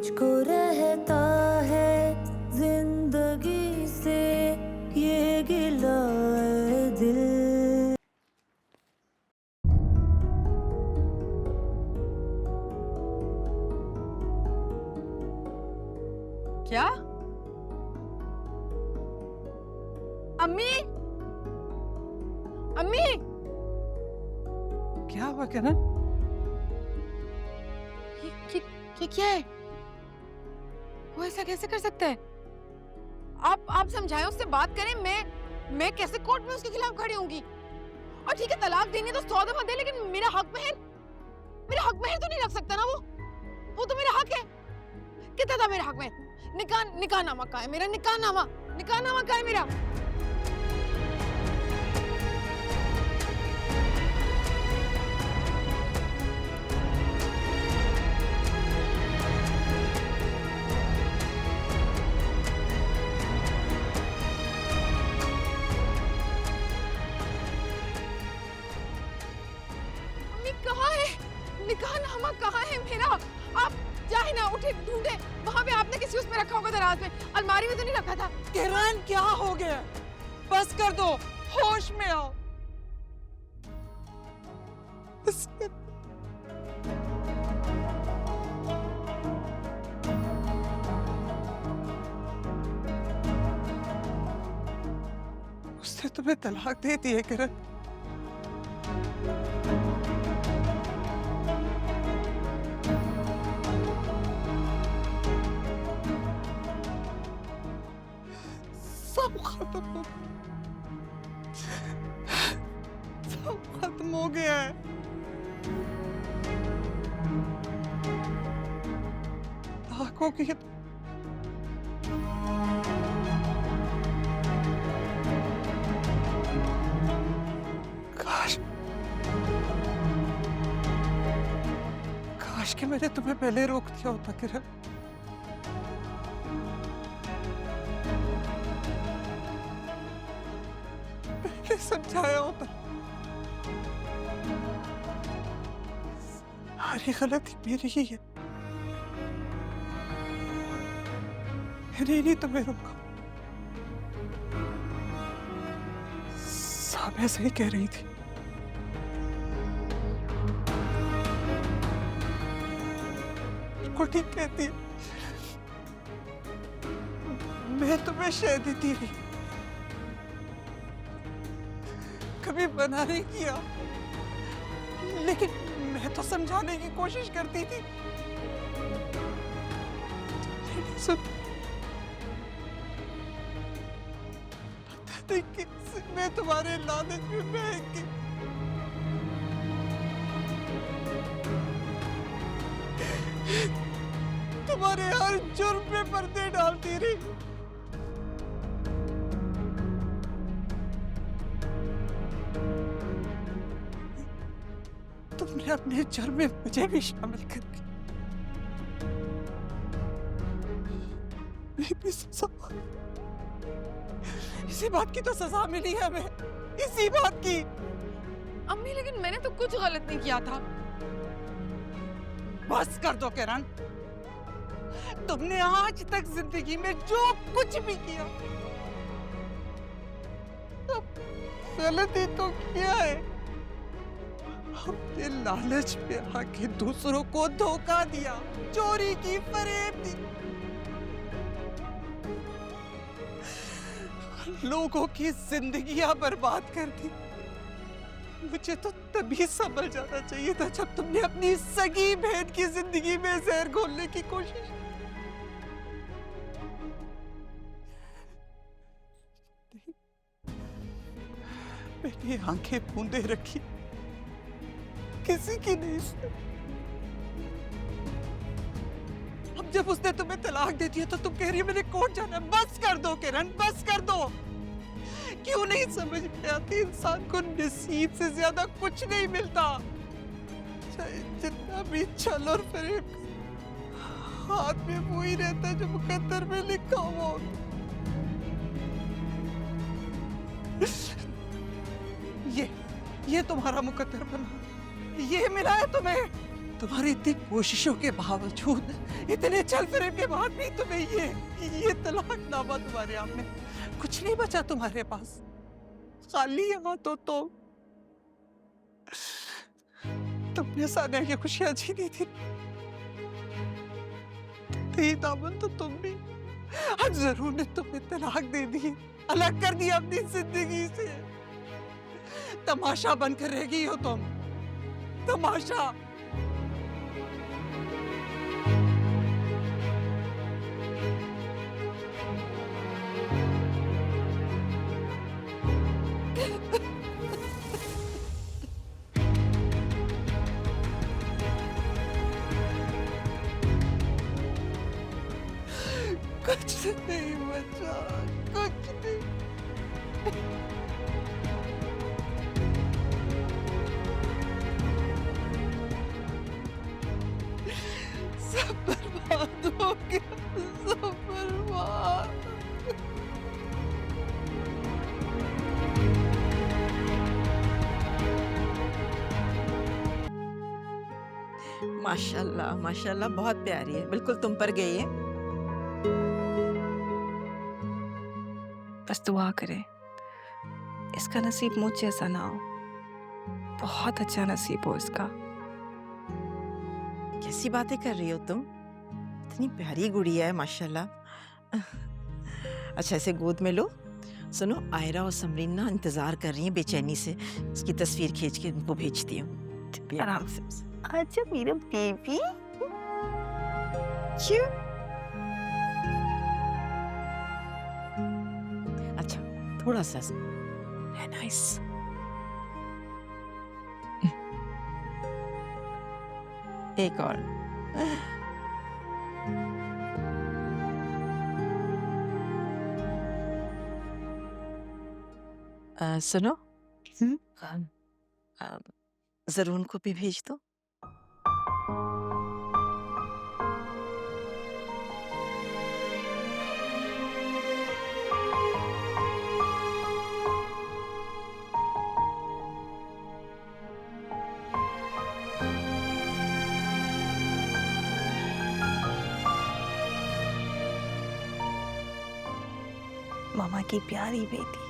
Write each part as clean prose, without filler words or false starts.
मुझको रहता है जिंदगी से ये गिला है दिल। क्या? अम्मी, अम्मी, क्या हुआ किरण? ये क्या है? वो ऐसा कैसे कर सकता है? आप समझाएं, उससे बात करें। मैं कैसे कोर्ट में उसके खिलाफ खड़ी होंगी? और ठीक है, तलाक देनी है तो 100 दफा दे, लेकिन मेरा हक महर तो नहीं रख सकता ना। वो तो मेरा हक है। कितना था मेरा हक महर? निकाहनामा कहाँ है मेरा? निकाहनामा कहाँ है मेरा? निकाहनामा कहाँ है मेरा? आप जाए ना, उठे ढूंढे। वहाँ पे आपने किसी उसमें रखा होगा दराज में, अलमारी में तो नहीं रखा था। किरण क्या हो गया? बस कर दो, होश में आओ। बस कर। उसने तुम्हें तलाक दे दी है किरण। सब खत्म हो गया है। आंखों की काश कि मैंने तुम्हें पहले रोक दिया होता किरण। पहले समझाया होता। सारी गलती मेरी ही है। मैंने नहीं तुम्हें रोका। सामने सही कह रही थी। बिल्कुल ठीक कहती है। मैं तुम्हें शह देती थी, कभी मना नहीं किया, लेकिन मैं तो समझाने की कोशिश करती थी। सब पता नहीं कैसे मैं तुम्हारे लालच में बह गई। तुम्हारे हर जुर्म पे पर्दे डालती रही। तुमने अपने जुर्म में मुझे भी शामिल कर दिया। मैं भी सजा, इसी बात की तो सजा मिली है हमें, इसी बात की। अम्मी, लेकिन मैंने तो कुछ गलत नहीं किया था। बस कर दो किरण। तुमने आज तक जिंदगी में जो कुछ भी किया, सब गलती तो किया है। अपने लालच में आके दूसरों को धोखा दिया, चोरी की, फरेब दी, लोगों की जिंदगियां बर्बाद कर दी। मुझे तो तभी समझ जाना चाहिए था जब तुमने अपनी सगी बहन की जिंदगी में जहर घोलने की कोशिश। मैंने आंखें मूंदे रखी, किसी की नहीं सुनी। अब जब उसने तुम्हें तलाक दे दिया तो तुम कह रही हो मैंने कोर्ट जाना। बस कर दो किरण, बस कर दो। क्यों नहीं समझ में आती, इंसान को नसीब से ज्यादा कुछ नहीं मिलता। चाहे जितना भी छल और फरेब, हाथ में वो ही रहता है जो मुकद्दर में लिखा हुआ होता। ये तुम्हारा मुकद्दर बना, ये मिला है तुम्हें। तुम्हारी इतनी कोशिशों के बावजूद इतने चल फिरे के बाद भी तुम्हें ये तलाकनामा तुम्हारे सामने, कुछ नहीं बचा तुम्हारे पास, खाली यहाँ तो तुमने सानिया की खुशियां छीनी थी, यही दामन तो तुम भी। आज जरूर ने तुम्हें तलाक दे दी, अलग कर दिया अपनी जिंदगी से। तमाशा बनकर रह गई हो तुम, तमाशा। कुछ नहीं बचा, कुछ नहीं। सब बर्बाद हो गया, सब बर्बाद। माशाल्लाह माशाल्लाह, बहुत प्यारी है, बिल्कुल तुम पर गई है। बस दुआ करे इसका नसीब मुझ जैसा ना हो, बहुत अच्छा नसीब हो इसका। कैसी बातें कर रही हो तुम, इतनी प्यारी गुड़िया है माशाल्लाह। अच्छा इसे गोद में लो। सुनो, आयरा और समरीन ना इंतजार कर रही हैं बेचैनी से, इसकी तस्वीर खींच के उनको भेजती हूँ। आराम से। अच्छा मेरा बेबी। अच्छा थोड़ा सा है, नाइस। एक और। सुनो, जरूर उनको भी भेज दो। मामा की प्यारी बेटी।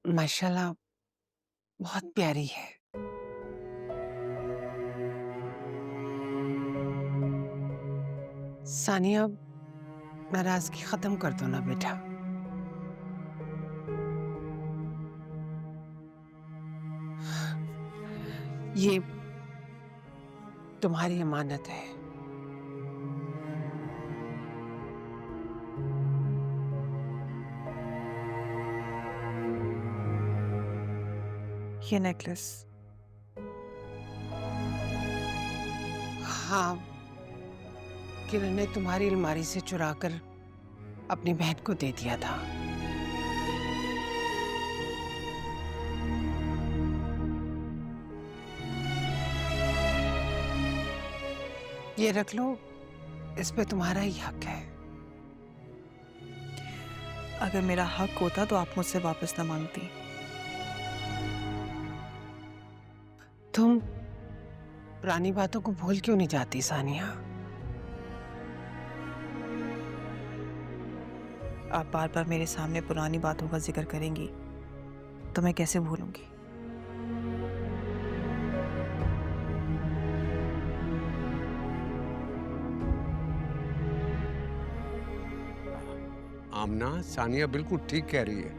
माशाल्लाह बहुत प्यारी है। सानिया, नाराजगी खत्म कर दो ना बेटा। ये तुम्हारी अमानत है। ये नेकलेस। हाँ, किरण ने तुम्हारी अलमारी से चुराकर अपनी बहन को दे दिया था। ये रख लो, इस पे तुम्हारा ही हक है। अगर मेरा हक होता तो आप मुझसे वापस न मांगती। तुम पुरानी बातों को भूल क्यों नहीं जाती सानिया? आप बार बार मेरे सामने पुरानी बातों का जिक्र करेंगी तो मैं कैसे भूलूंगी। आमना, सानिया बिल्कुल ठीक कह रही है।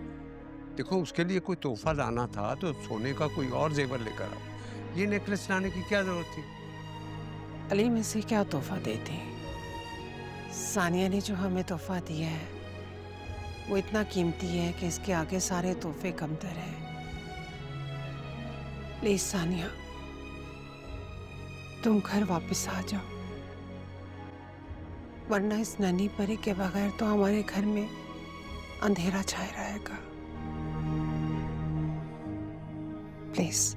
देखो, उसके लिए कोई तोहफा लाना था तो सोने का कोई और जेवर लेकर आओ। ये नेकलेस लाने की क्या जरूरत थी? अलीम, इसे क्या तोहफा देते? सानिया ने जो हमें तोहफा दिया है वो इतना कीमती है कि इसके आगे सारे तोहफे कमतर हैं। प्लीज सानिया, तुम घर वापस आ जाओ, वरना इस नन्ही परी के बगैर तो हमारे घर में अंधेरा छाया रहेगा। प्लीज।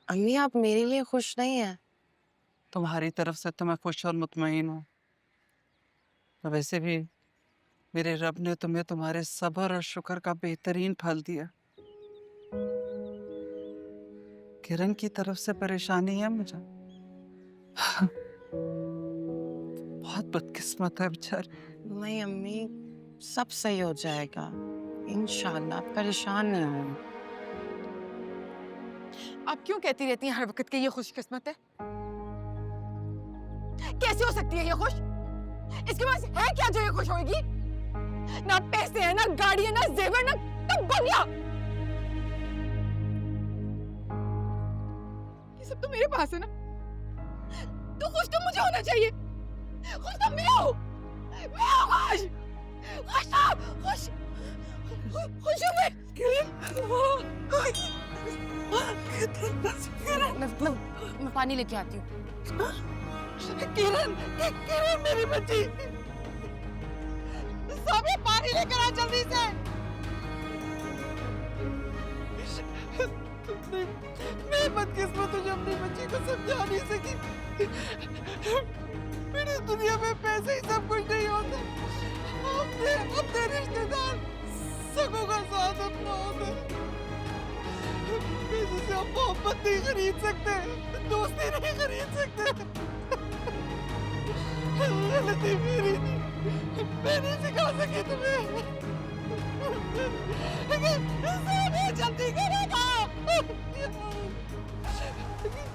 अम्मी, आप मेरे लिए खुश नहीं हैं? तुम्हारी तरफ से तो मैं खुश और मुतमईन हूँ। तो वैसे भी मेरे रब ने तुम्हें तुम्हारे सब्र और शुक्र का बेहतरीन फल दिया। किरण की तरफ से परेशानी है मुझे। बहुत बदकिस्मत है बेचारी। नहीं अम्मी, सब सही हो जाएगा इंशाल्लाह, परेशान नहीं हो। आप क्यों कहती रहती हैं हर वक्त कि ये खुशकिस्मत है? कैसे हो सकती है ये खुश? इसके पास है क्या जो ये खुश होगी? ना पैसे है, ना गाड़ी है, ना जेवर, ना बंगला। ये सब तो मेरे पास है ना। तो खुश तो मुझे होना चाहिए। खुश तो मैं हूँ। मैं हूँ खुश। खुश तो खुश। खुश हूँ मैं। मैं पानी लेके आती हूँ। किरण, किरण मेरी बच्ची, सभी पानी लेकर आ जल्दी से। तुमने, मैं बदकिस्मत हूँ जो अपनी बच्ची को समझा नहीं सकी। मेरी दुनिया में पैसे ही सब कुछ नहीं होते। अपने रिश्तेदार सगों का साथ अपना होता है। पैसे से आप मोहब्बत नहीं खरीद सकते, दोस्ती नहीं खरीद सकते। गलती मेरी थी, मैं नहीं सिखा सकी तुम्हें। लेकिन जल्दी करेगा।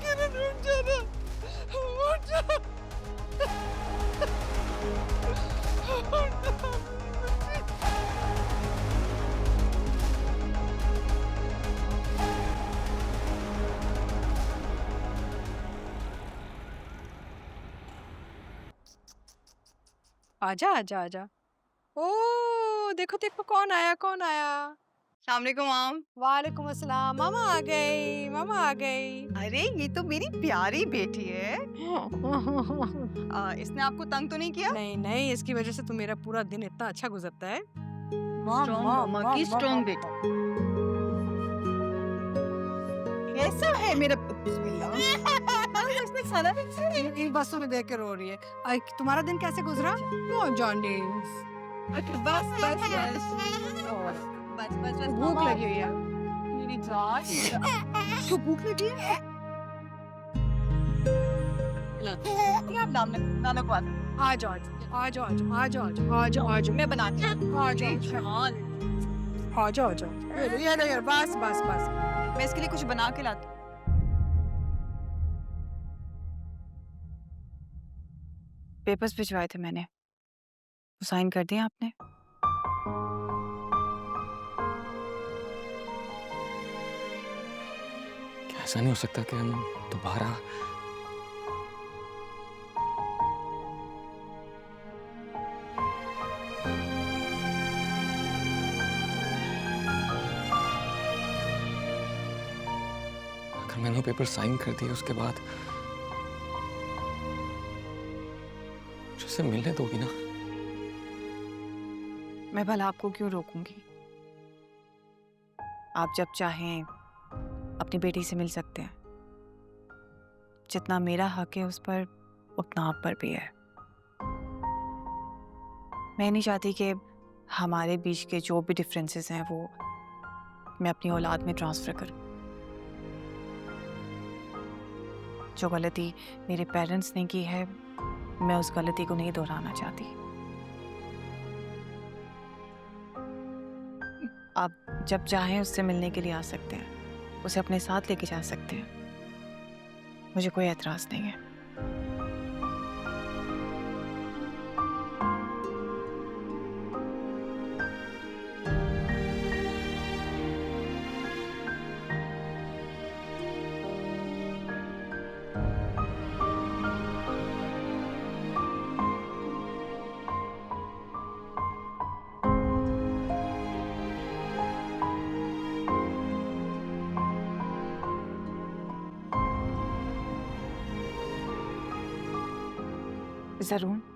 किरण उठ जाना, उठ जा। आजा आजा आजा। ओ देखो देखो, कौन आया कौन आया। अस्सलाम वालेकुम माम। वालेकुम अस्सलाम। मामा आ गई, मामा आ गई। अरे ये तो मेरी प्यारी बेटी है। इसने आपको तंग तो नहीं किया? नहीं नहीं, इसकी वजह से तो मेरा पूरा दिन इतना अच्छा गुजरता है। स्ट्रॉन्ग मामा की स्ट्रॉन्ग बेटी। कैसा है मेरा इसने सारा इन बसों में देख के रो रही है। तुम्हारा दिन कैसे गुजरा? नो जॉनी, बस बस बस बस भूख लगी हुई है। मेरी जान तो भूख लगी है। आप नाना को आ जाओ आ जाओ आ जाओ आ जाओ आ जाओ, मैं बनाती हूँ। आ जाओ आ जाओ आ जाओ। ये लो यार, बस बस बस। मैं इसके लिए कुछ बना के लाती हूँ। पेपर्स भिजवाए थे मैंने, वो साइन कर दिए आपने? ऐसा नहीं हो सकता कि हम दोबारा अगर मैंने वो पेपर साइन कर दिए उसके बाद मुझसे मिलने दोगी ना? मैं भला आपको क्यों रोकूंगी? आप जब चाहें अपनी बेटी से मिल सकते हैं। जितना मेरा हक है उस पर, उतना आप पर भी है। मैं नहीं चाहती कि हमारे बीच के जो भी डिफरेंसेस हैं वो मैं अपनी औलाद में ट्रांसफ़र करूं। जो गलती मेरे पेरेंट्स ने की है, मैं उस गलती को नहीं दोहराना चाहती। आप जब चाहें उससे मिलने के लिए आ सकते हैं, उसे अपने साथ लेके जा सकते हैं, मुझे कोई एतराज़ नहीं है। ज़रूर।